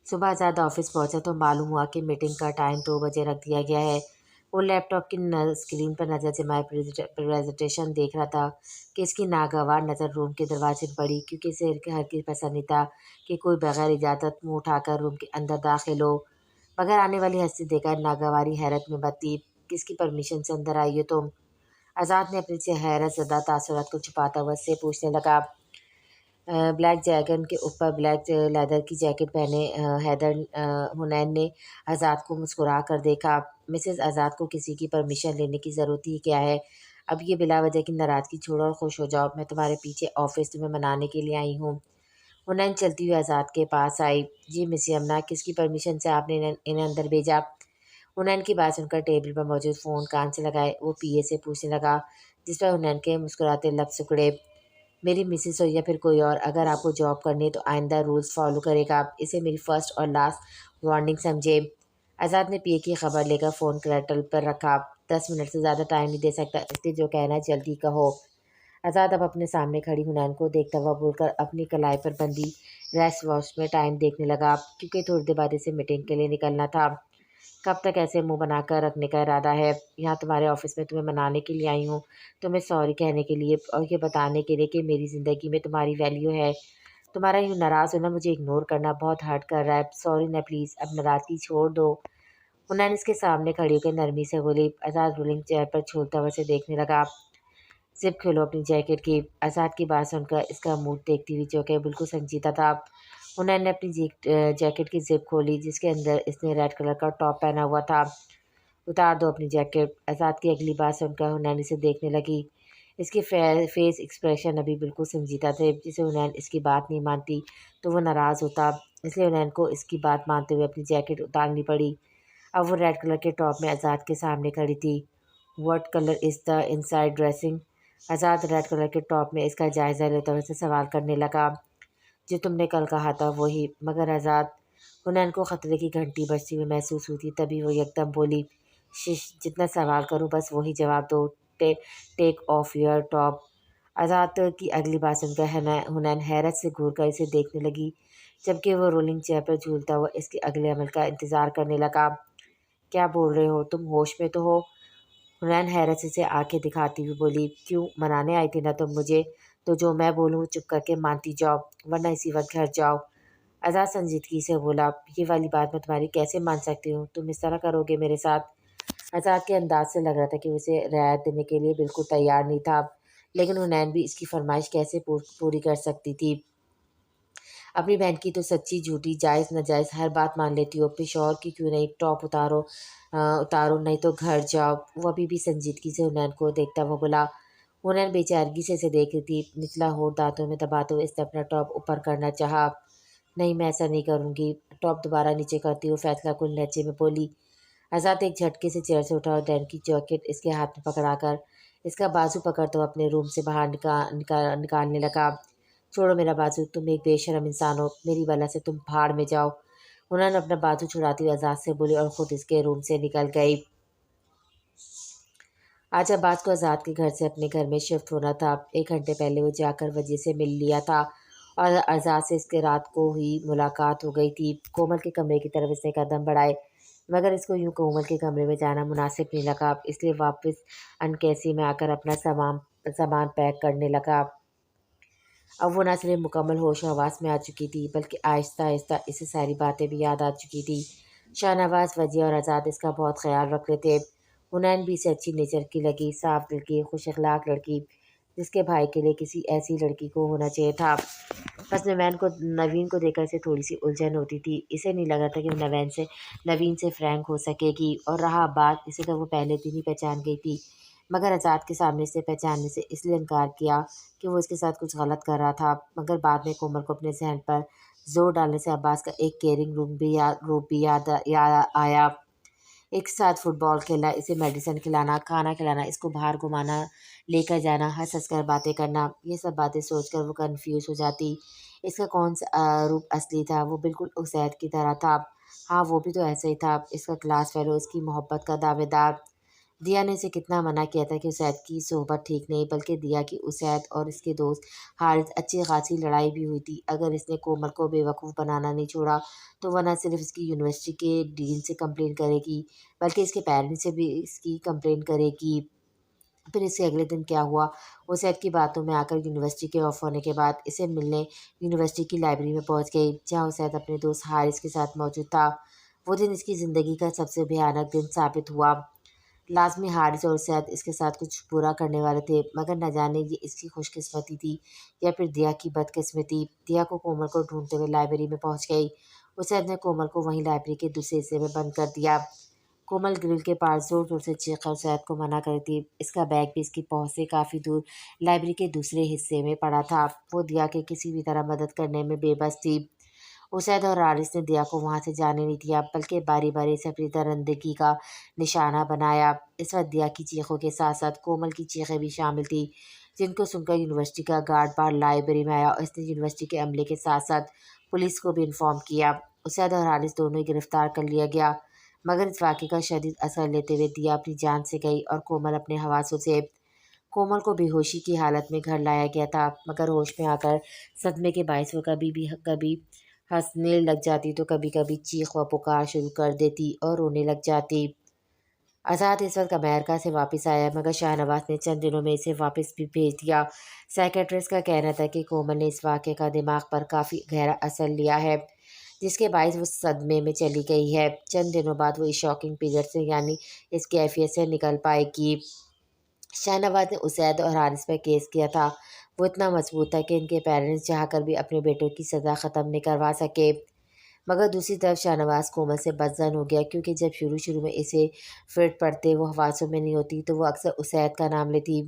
صبح آزاد آفس پہنچا تو معلوم ہوا کہ میٹنگ کا ٹائم 2 بجے رکھ دیا گیا ہے۔ وہ لیپ ٹاپ کی اسکرین پر نظر جمائے پریزنٹیشن دیکھ رہا تھا کہ اس کی ناگوار نظر روم کے دروازے پر پڑی، کیونکہ اسے ہرگز پسند نہیں تھا کہ کوئی بغیر اجازت منہ اٹھا کر روم کے اندر داخل ہو۔ مگر آنے والی ہستی دیکھ کر ناگواری حیرت میں بتتی، کس کی پرمیشن سے اندر آئی ہو تم؟ آزاد نے اپنی سے حیرت زدہ تاثرات کو چھپاتا ہوا اس سے پوچھنے لگا۔ بلیک جیگن کے اوپر بلیک لیدر کی جیکٹ پہنے حیدر حنین نے آزاد کو مسکرا کر دیکھا۔ مسز آزاد کو کسی کی پرمیشن لینے کی ضرورت ہی کیا ہے؟ اب یہ بلا وجہ کی ناراضگی چھوڑو اور خوش ہو جاؤ، میں تمہارے پیچھے آفس تمہیں منانے کے لیے آئی ہوں۔ حنین چلتی ہوئی آزاد کے پاس آئی۔ جی مس یمنا، کس کی پرمیشن سے آپ نے انہیں اندر بھیجا؟ حنین کی بات سن کر ٹیبل پر موجود فون کان سے لگائے وہ پی اے سے پوچھنے لگا، جس پر حنین کے مسکراتے لب سکڑے۔ میری مسز ہو یا پھر کوئی اور، اگر آپ کو جاب کرنی ہے تو آئندہ رولز فالو کرے گا، اسے میری فرسٹ اور لاسٹ وارننگ سمجھے۔ آزاد نے پی اے کی خبر لے کر فون کریٹل پر رکھا۔ 10 منٹ سے زیادہ ٹائم نہیں دے سکتا، اس لیے جو کہنا ہے جلدی کہو۔ آزاد اب اپنے سامنے کھڑی حنین کو دیکھتا ہوا بول کر اپنی کلائی پر بندھی ریسٹ واچ میں ٹائم دیکھنے لگا، کیونکہ تھوڑی دیر بعد اسے میٹنگ کے لیے نکلنا تھا۔ کب تک ایسے منہ بنا کر رکھنے کا ارادہ ہے؟ یہاں تمہارے آفس میں تمہیں منانے کے لیے آئی ہوں، تمہیں سوری کہنے کے لیے اور یہ بتانے کے لیے کہ میری زندگی میں تمہاری ویلیو ہے۔ تمہارا یوں ناراض ہونا، مجھے اگنور کرنا بہت ہرٹ کر رہا ہے۔ سوری نہ پلیز، اب ناراضگی چھوڑ دو۔ حنین اس کے سامنے کھڑی ہو کے نرمی سے بولی۔ آزاد رولنگ چیئر پر جھولتا ہوا اسے دیکھنے لگا۔ زپ کھولو اپنی جیکٹ کی۔ آزاد کی بات سن کر اس کا موڈ دیکھتی ہوئی، جو کہ بالکل سنجیدہ تھا، حنین نے اپنی جیکٹ کی زپ کھولی، جس کے اندر اس نے ریڈ کلر کا ٹاپ پہنا ہوا تھا۔ اتار دو اپنی جیکٹ۔ آزاد کی اگلی بات سن کر حنین اسے دیکھنے لگی۔ اس کے فیس ایکسپریشن ابھی بالکل سنجیدہ تھے۔ جسے حنین اس کی بات نہیں مانتی تو وہ ناراض ہوتا، اس لیے حنین کو اس کی بات مانتے ہوئے اپنی جیکٹ اتارنی پڑی۔ اب وہ ریڈ کلر کے ٹاپ میں آزاد کے سامنے کھڑی تھی۔ What colour is the inside dressing? Azad red colour کے ٹاپ میں اس کا جائزہ لیتے ہوئے سے سوال کرنے لگا۔ جو تم نے کل کہا تھا وہی، مگر آزاد۔ حنین کو خطرے کی گھنٹی بجتی ہوئی محسوس ہوئی تھی، تبھی وہ یکدم بولی، شش، جتنا سوال کروں بس وہی جواب دو، ٹیک آف یور ٹاپ۔ آزاد کی اگلی بات سن کر حنین حیرت سے گھور کر اسے دیکھنے لگی، جبکہ وہ رولنگ چیئر پر جھولتا ہوا اس کے اگلے عمل کا انتظار کرنے لگا۔ کیا بول رہے ہو؟ تم ہوش میں تو ہو؟ حنین حیرت سے اسے آنکھیں دکھاتی ہوئی بولی، کیوں، منانے آئی تھی نا تم مجھے، تو جو میں بولوں چپ کر کے مانتی جاؤ، ورنہ اسی وقت گھر جاؤ۔ آزاد سنجیدگی سے بولا، یہ والی بات میں تمہاری کیسے مان سکتی ہوں؟ تم اس طرح کرو گے میرے ساتھ؟ آزاد کے انداز سے لگ رہا تھا کہ وہ اسے رعایت دینے کے لیے بالکل تیار نہیں تھا، لیکن حنین بھی اس کی فرمائش کیسے پوری کر سکتی تھی؟ اپنی بہن کی تو سچی جھوٹی جائز ناجائز ہر بات مان لیتی ہو، اپنے شوہر کی کیوں نہیں؟ ٹاپ اتارو نہیں تو گھر جاؤ۔ وہ ابھی بھی سنجیدگی سے حنین کو دیکھتا ہوا بولا۔ حنین بے چارگی سے اسے دیکھ رہی تھی، نچلا ہونٹ دانتوں میں دباتے ہوئے اس نے اپنا ٹاپ اوپر کرنا چاہا۔ نہیں، میں ایسا نہیں کروں گی۔ ٹاپ دوبارہ نیچے کرتی ہوئے فیصلہ کن لہجے میں بولی۔ آزاد ایک جھٹکے سے چیئر سے اٹھا اور ڈین کی جیکٹ اس کے ہاتھ میں پکڑا کر اس کا بازو پکڑتا ہوا اپنے روم سے باہر نکالنے لگا۔ چھوڑو میرا بازو، تم ایک بے شرم انسان ہو، میری وجہ سے تم بھاڑ میں جاؤ۔ انہوں نے اپنا بازو چھڑاتی ہوئی آزاد سے بولی اور خود اس کے روم سے نکل گئی۔ آج عباس کو آزاد کے گھر سے اپنے گھر میں شفٹ ہونا تھا۔ 1 گھنٹے پہلے وہ جا کر وجہ سے مل لیا تھا اور آزاد سے اس کے رات کو ہی ملاقات ہو گئی تھی۔ کومل کے کمرے کی طرف اس نے قدم بڑھائے، مگر اس کو یوں کومل کے کمرے میں جانا مناسب نہیں لگا، اس لیے واپس انکیسی میں آ کر اپنا سامان پیک کرنے لگا۔ اب وہ نہ صرف مکمل ہوش و حواس میں آ چکی تھی، بلکہ آہستہ آہستہ اسے ساری باتیں بھی یاد آ چکی تھی۔ شاہ نواز، وجیہہ اور آزاد اس کا بہت خیال رکھ رہے تھے۔ حنین بھی اسے اچھی نیچر کی لگی، صاف دل کی، خوش اخلاق لڑکی، جس کے بھائی کے لیے کسی ایسی لڑکی کو ہونا چاہیے تھا۔ بس نوین کو دیکھ کر اسے تھوڑی سی الجھن ہوتی تھی، اسے نہیں لگ رہا تھا کہ وہ نوین سے فرینک ہو سکے گی، اور رہا بات، اسے تو وہ پہلے دن ہی پہچان گئی تھی، مگر آزاد کے سامنے اسے پہچاننے سے اس لیے انکار کیا کہ وہ اس کے ساتھ کچھ غلط کر رہا تھا۔ مگر بعد میں کومل کو اپنے ذہن پر زور ڈالنے سے عباس کا ایک کیئرنگ روپ بھی یاد آیا۔ ایک ساتھ فٹ بال کھیلنا، اسے میڈیسن کھلانا، کھانا کھلانا، اس کو باہر گھمانا، لے کر جانا، ہنس ہنس کر باتیں کرنا، یہ سب باتیں سوچ کر وہ کنفیوز ہو جاتی۔ اس کا کون سا روپ اصلی تھا؟ وہ بالکل عزیر کی طرح تھا۔ ہاں، وہ بھی تو ایسا ہی تھا، اس کا کلاس فیلو، اس کی محبت کا دعوے دار۔ دیا نے اسے کتنا منع کیا تھا کہ اسید کی صحبت ٹھیک نہیں، بلکہ دیا کی اسید اور اس کے دوست حارث اچھی خاصی لڑائی بھی ہوئی تھی۔ اگر اس نے کومل کو بے وقوف بنانا نہیں چھوڑا تو وہ نہ صرف اس کی یونیورسٹی کے ڈین سے کمپلین کرے گی، بلکہ اس کے پیرنٹس سے بھی اس کی کمپلین کرے گی۔ پھر اس کے اگلے دن کیا ہوا، اسید کی باتوں میں آ کر یونیورسٹی کے آف ہونے کے بعد اسے ملنے یونیورسٹی کی لائبریری میں پہنچ گئی، جہاں اسید اپنے دوست حارث کے ساتھ موجود تھا۔ وہ دن اس کی زندگی کا سب سے بھیانک دن ثابت ہوا۔ لازمی حارث اور اسید اس کے ساتھ کچھ برا کرنے والے تھے، مگر نہ جانے یہ اس کی خوش قسمتی تھی یا پھر دیا کی بد قسمتی۔ دیا کو کومل کو ڈھونڈتے ہوئے لائبریری میں پہنچ گئی۔ اسید نے کومل کو وہیں لائبریری کے دوسرے حصے میں بند کر دیا۔ کومل گرل کے پاس زور زور سے چیخ کر اسید کو منع کرتی تھی۔ اس کا بیگ بھی اس کی پہنچ سے کافی دور لائبریری کے دوسرے حصے میں پڑا تھا۔ وہ دیا کے کسی بھی طرح مدد کرنے میں بے بس تھی۔ اسید اور حارث نے دیا کو وہاں سے جانے نہیں دیا، بلکہ باری باری سے اپنی درندگی کا نشانہ بنایا۔ اس وقت دیا کی چیخوں کے ساتھ ساتھ کومل کی چیخیں بھی شامل تھیں، جن کو سن کر یونیورسٹی کا گارڈ باہر لائبریری میں آیا اور اس نے یونیورسٹی کے عملے کے ساتھ ساتھ پولیس کو بھی انفارم کیا۔ اسید اور حارث دونوں ہی گرفتار کر لیا گیا، مگر اس واقعے کا شدید اثر لیتے ہوئے دیا اپنی جان سے گئی اور کومل اپنے حواسوں سے۔ کومل کو بے ہوشی کی حالت میں گھر لایا گیا تھا، مگر ہوش میں آ کر صدمے کے باعث وہ کبھی ہنسنے لگ جاتی تو کبھی کبھی چیخ و پکار شروع کر دیتی اور رونے لگ جاتی۔ آزاد اس وقت امریکہ سے واپس آیا، مگر شاہ نواز نے چند دنوں میں اسے واپس بھی بھیج دیا۔ سائیکیٹرسٹ کا کہنا تھا کہ کومل نے اس واقعے کا دماغ پر کافی گہرا اثر لیا ہے، جس کے باعث وہ صدمے میں چلی گئی ہے۔ چند دنوں بعد وہ اس شاکنگ پیریڈ سے یعنی اس کیفیت سے نکل پائے گی۔ شاہ نواز نے اسید اور حارث پر کیس کیا تھا۔ وہ اتنا مضبوط تھا کہ ان کے پیرنٹس چاہ کر بھی اپنے بیٹوں کی سزا ختم نہیں کروا سکے، مگر دوسری طرف شاہ نواز کومل سے بدظن ہو گیا، کیونکہ جب شروع میں اسے فرٹ پڑتے وہ حواسوں میں نہیں ہوتی تو وہ اکثر اسید کا نام لیتی،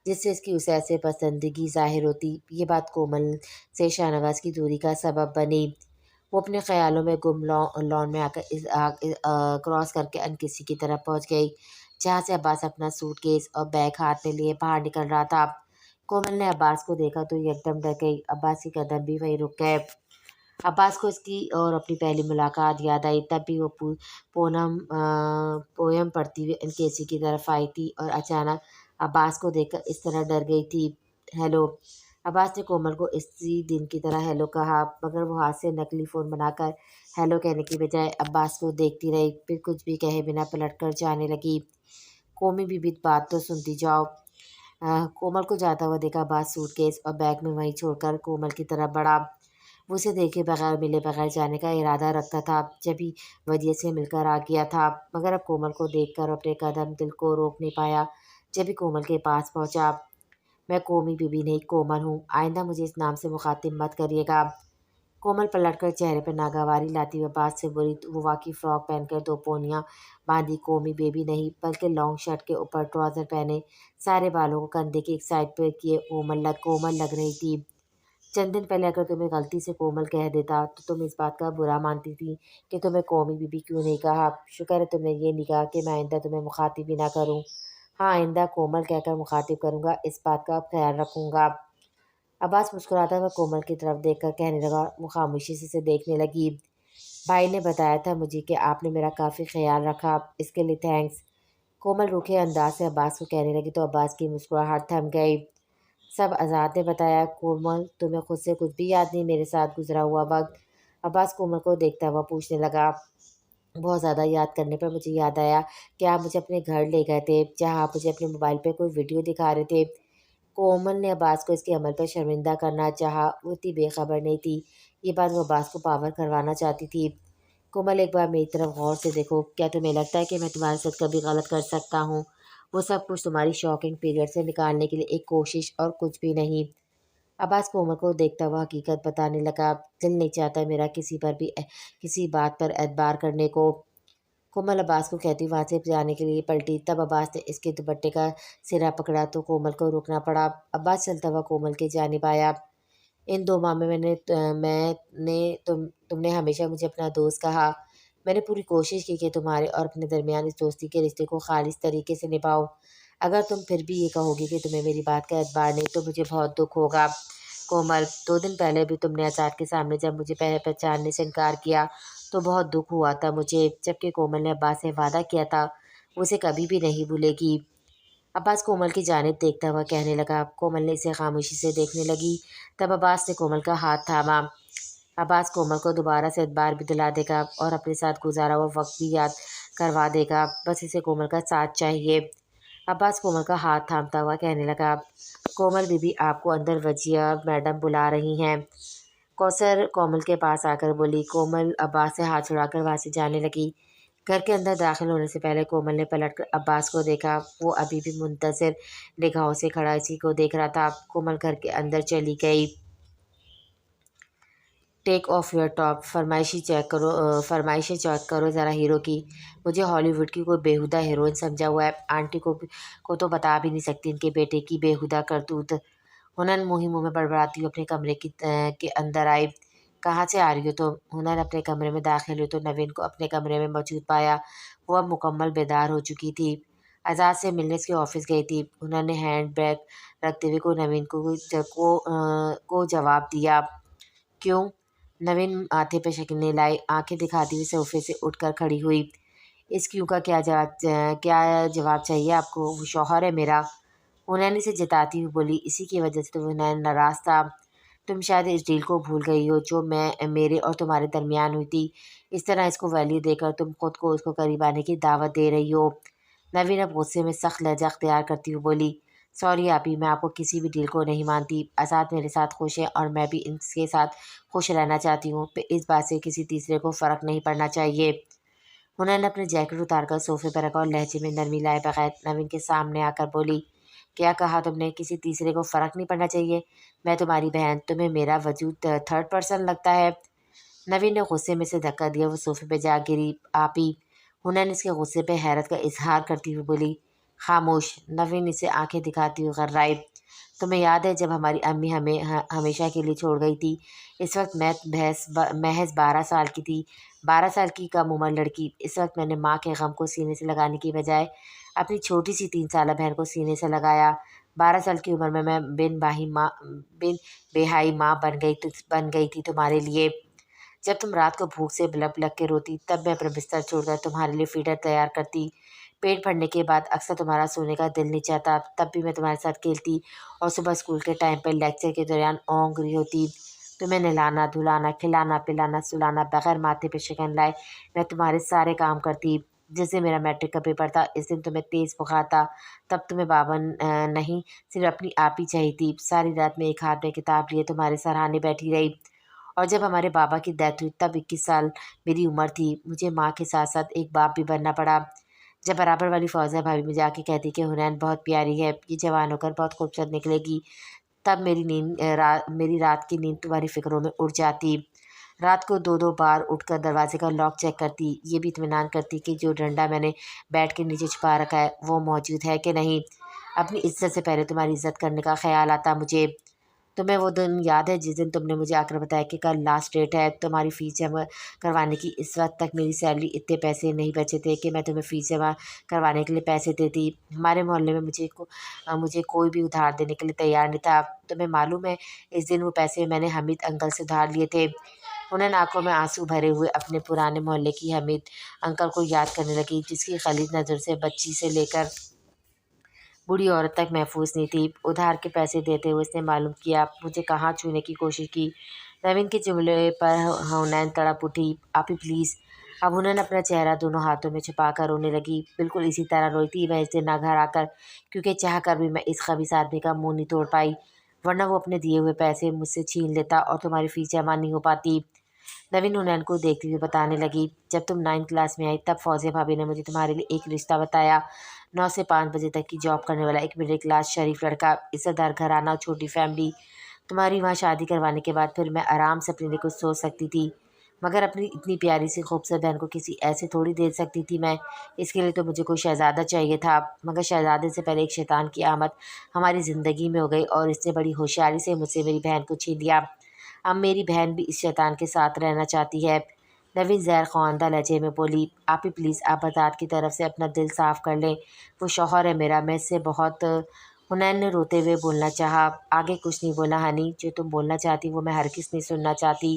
جس سے اس کی اسید سے پسندگی ظاہر ہوتی۔ یہ بات کومل سے شاہ نواز کی دوری کا سبب بنی۔ وہ اپنے خیالوں میں گم لان میں آ کر کراس کر کے ان کسی کی طرف پہنچ گئی، جہاں سے عباس اپنا سوٹ کیس اور بیگ ہاتھ میں لیے باہر نکل رہا تھا۔ کومل نے عباس کو دیکھا تو یکدم ڈر گئی۔ عباس کے قدم بھی وہیں رک گئے۔ عباس کو اس کی اور اپنی پہلی ملاقات یاد آئی۔ تب بھی وہ پویم پڑھتی ہوئی ان کیسی کی طرف آئی تھی اور اچانک عباس کو دیکھ کر اس طرح ڈر گئی تھی۔ ہیلو! عباس نے کومل کو اسی دن کی طرح ہیلو کہا، مگر وہ ہاتھ سے نقلی فون بنا کر ہیلو کہنے کی بجائے عباس کو دیکھتی رہی، پھر کچھ بھی کہے بنا پلٹ کر جانے لگی۔ قومی بی بات تو سنتی جاؤ۔ کومل کو جاتا ہوا دیکھا عباس سوٹ کیس اور بیگ میں وہیں چھوڑ کر کومل کی طرف بڑھا۔ وہ اسے دیکھے بغیر ملے بغیر جانے کا ارادہ رکھتا تھا، جبھی ودیع سے مل کر آ گیا تھا، مگر اب کومل کو دیکھ کر اپنے قدم دل کو روک نہیں پایا۔ جبھی کومل کے پاس پہنچا، میں قومی بی نہیں کومل ہوں، آئندہ مجھے اس نام سے مخاطب مت کریے گا۔ کومل پلٹ کر چہرے پر ناگواری لاتی ہوئے عباس سے بولی۔ وہ واقعی فراک پہن کر دو پونیاں باندھی قومی بیبی نہیں، بلکہ لانگ شرٹ کے اوپر ٹراؤزر پہنے، سارے بالوں کو کندھے کی ایک سائڈ پہ کیے کومل لگ رہی تھی۔ چند دن پہلے اگر تمہیں غلطی سے کومل کہہ دیتا تو تم اس بات کا برا مانتی تھی کہ تمہیں قومی بی کیوں نہیں کہا۔ شکر ہے تم نے یہ نہیں کہا کہ میں آئندہ تمہیں مخاطب ہی نہ کروں۔ ہاں، آئندہ کومل کہہ کر مخاطب کروں گا، اس بات کا خیال رکھوں گا۔ عباس مسکراتا ہوا کومل کی طرف دیکھ کر کہنے لگا۔ وہ خاموشی سے اسے دیکھنے لگی۔ بھائی نے بتایا تھا مجھے کہ آپ نے میرا کافی خیال رکھا، اس کے لیے تھینکس۔ کومل روکھے انداز سے عباس کو کہنے لگی تو عباس کی مسکراہٹ تھم گئی۔ سب آزاد نے بتایا۔ کومل تمہیں خود سے کچھ بھی یاد نہیں میرے ساتھ گزرا ہوا وقت؟ عباس کومل کو دیکھتا ہوا پوچھنے لگا۔ بہت زیادہ یاد کرنے پر مجھے یاد آیا کہ آپ مجھے اپنے گھر لے گئے تھے، جہاں آپ مجھے اپنے موبائل پہ کوئی ویڈیو دکھا رہے تھے۔ کومل نے عباس کو اس کے عمل پر شرمندہ کرنا چاہا، وہ اتنی بے خبر نہیں تھی، یہ بات وہ عباس کو پاور کروانا چاہتی تھی۔ کومل ایک بار میری طرف غور سے دیکھو، کیا تمہیں لگتا ہے کہ میں تمہارے ساتھ کبھی غلط کر سکتا ہوں؟ وہ سب کچھ تمہاری شاکنگ پیریڈ سے نکالنے کے لیے ایک کوشش اور کچھ بھی نہیں۔ عباس کومل کو دیکھتا ہوا حقیقت بتانے لگا۔ دل نہیں چاہتا میرا کسی بات پر اعتبار کرنے کو۔ کومل عباس کو کہتی وہاں سے جانے کے لیے پلٹی، تب عباس نے اس کے دوپٹے کا سرا پکڑا تو کومل کو روکنا پڑا۔ عباس چلتا ہوا کومل کی جانب آیا۔ ان 2 ماہ میں تم نے ہمیشہ مجھے اپنا دوست کہا۔ میں نے پوری کوشش کی کہ تمہارے اور اپنے درمیان اس دوستی کے رشتے کو خالص طریقے سے نبھاؤں۔ اگر تم پھر بھی یہ کہو گی کہ تمہیں میری بات کا اعتبار نہیں تو مجھے بہت دکھ ہوگا۔ کومل 2 دن پہلے بھی تم نے آزاد کے سامنے جب مجھے پہچاننے سے انکار کیا تو بہت دکھ ہوا تھا مجھے، جبکہ کومل نے عباس سے وعدہ کیا تھا وہ اسے کبھی بھی نہیں بھولے گی۔ عباس کومل کی جانب دیکھتا ہوا کہنے لگا۔ کومل نے اسے خاموشی سے دیکھنے لگی۔ تب عباس نے کومل کا ہاتھ تھاما۔ عباس کومل کو دوبارہ سے اعتبار بھی دلا دے گا اور اپنے ساتھ گزارا ہوا وقت بھی یاد کروا دے گا، بس اسے کومل کا ساتھ چاہیے۔ عباس کومل کا ہاتھ تھامتا ہوا کہنے لگا۔ کومل بی بی آپ کو اندر وجیہ میڈم بلا رہی ہیں۔ کوثر کومل کے پاس آ کر بولی۔ کومل عباس سے ہاتھ چھڑا کر وہاں سے جانے لگی۔ گھر کے اندر داخل ہونے سے پہلے کومل نے پلٹ کر عباس کو دیکھا۔ وہ ابھی بھی منتظر نگاہوں سے کھڑا اسی کو دیکھ رہا تھا۔ کومل گھر کے اندر چلی گئی۔ ٹیک آف یور ٹاپ، فرمائشیں چیک کرو ذرا ہیرو کی۔ مجھے ہالی ووڈ کی کوئی بیہودہ ہیروئن سمجھا ہوا ہے۔ آنٹی کو تو بتا بھی نہیں سکتی ان کے بیٹے کی بیہودہ کرتوت۔ ہنن منہ ہی منہ میں بڑبڑاتی ہوئی اپنے کمرے کے اندر آئی۔ کہاں سے آ رہی ہو تم؟ ہنن اپنے کمرے میں داخل ہوئی تو نوین کو اپنے کمرے میں موجود پایا۔ وہ اب مکمل بیدار ہو چکی تھی۔ آزاد سے ملنے اس کے آفس گئی تھی۔ ہنن نے ہینڈ بیگ رکھتے ہوئے نوین کو جواب دیا۔ کیوں؟ نوین ماتھے پہ شکنیں لائے آنکھیں دکھاتی ہوئی صوفے سے اٹھ کر کھڑی ہوئی۔ اس کیوں کا کیا جواب چاہیے آپ کو؟ وہ شوہر ہے میرا۔ ہنین اسے جتاتی ہوئی بولی۔ اسی کی وجہ سے تو ہنین ناراض تھا۔ تم شاید اس ڈیل کو بھول گئی ہو جو میرے اور تمہارے درمیان ہوئی تھی۔ اس طرح اس کو ویلیو دے کر تم خود کو اس کو قریب آنے کی دعوت دے رہی ہو۔ نوین اب غصے میں سخت لہجہ اختیار کرتی ہوئی بولی۔ سوری آپی، میں آپ کو کسی بھی ڈیل کو نہیں مانتی۔ آزاد میرے ساتھ خوش ہے اور میں بھی اس کے ساتھ خوش رہنا چاہتی ہوں۔ اس بات سے کسی تیسرے کو فرق نہیں پڑنا چاہیے۔ ہنر نے اپنے جیکٹ اتار کر صوفے پر رکھا اور لہجے میں نرمی لائے بغیر نوین کے سامنے آ کر بولی۔ کیا کہا تم نے؟ کسی تیسرے کو فرق نہیں پڑنا چاہیے؟ میں تمہاری بہن، تمہیں میرا وجود تھرڈ پرسن لگتا ہے؟ نوین نے غصے میں سے دھکا دیا۔ وہ صوفے پہ جا گری۔ آپی، ہنر نے اس کے غصے پہ حیرت کا اظہار کرتی ہوئی بولی۔ خاموش، نوین اسے آنکھیں دکھاتی ہوئی غرائے۔ تمہیں یاد ہے جب ہماری امی ہمیں ہمیشہ کے لیے چھوڑ گئی تھی؟ اس وقت میں محض 12 سال کی تھی۔ 12 سال کی کم عمر لڑکی۔ اس وقت میں نے ماں کے غم کو سینے سے لگانے کی بجائے اپنی چھوٹی سی 3 سالہ بہن کو سینے سے لگایا۔ 12 سال کی عمر میں بن بہائی ماں بن گئی تھی تمہارے لیے۔ جب تم رات کو بھوک سے بلک بلک کے روتی تب میں اپنا بستر چھوڑ کر تمہارے لیے فیڈر تیار کرتی۔ پیٹ بھرنے کے بعد اکثر تمہارا سونے کا دل نہیں چاہتا تب بھی میں تمہارے ساتھ کھیلتی اور صبح اسکول کے ٹائم پر لیکچر کے دوران اونگ رہی ہوتی۔ تمہیں نہلانا دھلانا کھلانا پلانا سلانا بغیر ماتھے پہ شکن لائے میں تمہارے سارے کام کرتی۔ جس دن میرا میٹرک کا پیپر تھا اس دن تمہیں تیز بخار تھا، تب تمہیں بابا نہیں صرف اپنی آپ ہی چاہیے تھی۔ ساری رات میں ایک ہاتھ میں کتاب لیے تمہارے سرہانے بیٹھی رہی اور جب ہمارے بابا کی ڈیتھ ہوئی تب 21 سال میری عمر تھی۔ مجھے ماں کے ساتھ ساتھ ایک باپ بھی بننا پڑا۔ جب برابر والی فوزیہ بھابھی مجھے آ کے کہتی کہ حنین بہت پیاری ہے، یہ جوان ہو کر بہت خوبصورت نکلے گی، تب میری رات کی نیند تمہاری فکروں میں اڑ جاتی۔ رات کو 2 بار اٹھ کر دروازے کا لاک چیک کرتی، یہ بھی اطمینان کرتی کہ جو ڈنڈا میں نے بیڈ کے نیچے چھپا رکھا ہے وہ موجود ہے کہ نہیں۔ اپنی عزت سے پہلے تمہاری عزت کرنے کا خیال آتا مجھے۔ تمہیں وہ دن یاد ہے جس دن تم نے مجھے آ کر بتایا کہ کل لاسٹ ڈیٹ ہے تمہاری فیس جمع کروانے کی؟ اس وقت تک میری سیلری اتنے پیسے نہیں بچے تھے کہ میں تمہیں فیس جمع کروانے کے لیے پیسے دیتی۔ ہمارے محلے میں مجھے کوئی بھی ادھار دینے کے لیے تیار نہیں تھا۔ تمہیں معلوم ہے اس دن وہ پیسے میں نے حمید انکل سے ادھار لیے تھے۔ انہیں آنکھوں میں آنسو بھرے ہوئے اپنے پرانے محلے کی حمید انکل کو یاد کرنے لگی جس کی خلیج نظر سے بچی سے لے کر بوڑھی عورت تک محفوظ نہیں تھی۔ ادھار کے پیسے دیتے ہوئے اس نے معلوم کیا مجھے کہاں چھونے کی کوشش کی۔ نوین کے جملے پر ہنین تڑپ اٹھی۔ آپی پلیز۔ اب ہنین اپنا چہرہ دونوں ہاتھوں میں چھپا کر رونے لگی۔ بالکل اسی طرح روئی تھی میں اس دن گھر آ کر، کیونکہ چاہ کر بھی میں اس خبیث آدمی کا منہ نہیں توڑ پائی، ورنہ وہ اپنے دیے ہوئے پیسے مجھ سے چھین لیتا اور تمہاری فیس جمع نہیں ہو پاتی۔ نوین ہنین کو دیکھتی ہوئی بتانے لگی جب تم 9 کلاس میں آئی تب فوزیہ بھابھی نے مجھے تمہارے لیے ایک رشتہ بتایا۔ 9 سے 5 بجے تک کی جاب کرنے والا ایک مڈل کلاس شریف لڑکا، عزت دار گھرانہ اور چھوٹی فیملی۔ تمہاری وہاں شادی کروانے کے بعد پھر میں آرام سے اپنے لیے کچھ سوچ سکتی تھی، مگر اپنی اتنی پیاری سی خوبصورت بہن کو کسی ایسے تھوڑی دے سکتی تھی میں۔ اس کے لیے تو مجھے کوئی شہزادہ چاہیے تھا، مگر شہزادے سے پہلے ایک شیطان کی آمد ہماری زندگی میں ہو گئی اور اس نے بڑی ہوشیاری سے مجھ سے میری بہن کو چھین لیا۔ اب میری بہن بھی اس شیطان کے ساتھ رہنا چاہتی ہے۔ نوین زہر خواندہ لہجے میں بولی۔ آپی پلیز آپ آزاد کی طرف سے اپنا دل صاف کر لیں، وہ شوہر ہے میرا، میں اس سے بہت۔ حنین نے روتے ہوئے بولنا چاہا۔ آگے کچھ نہیں بولا ہنی، جو تم بولنا چاہتی وہ میں ہرگز نہیں سننا چاہتی۔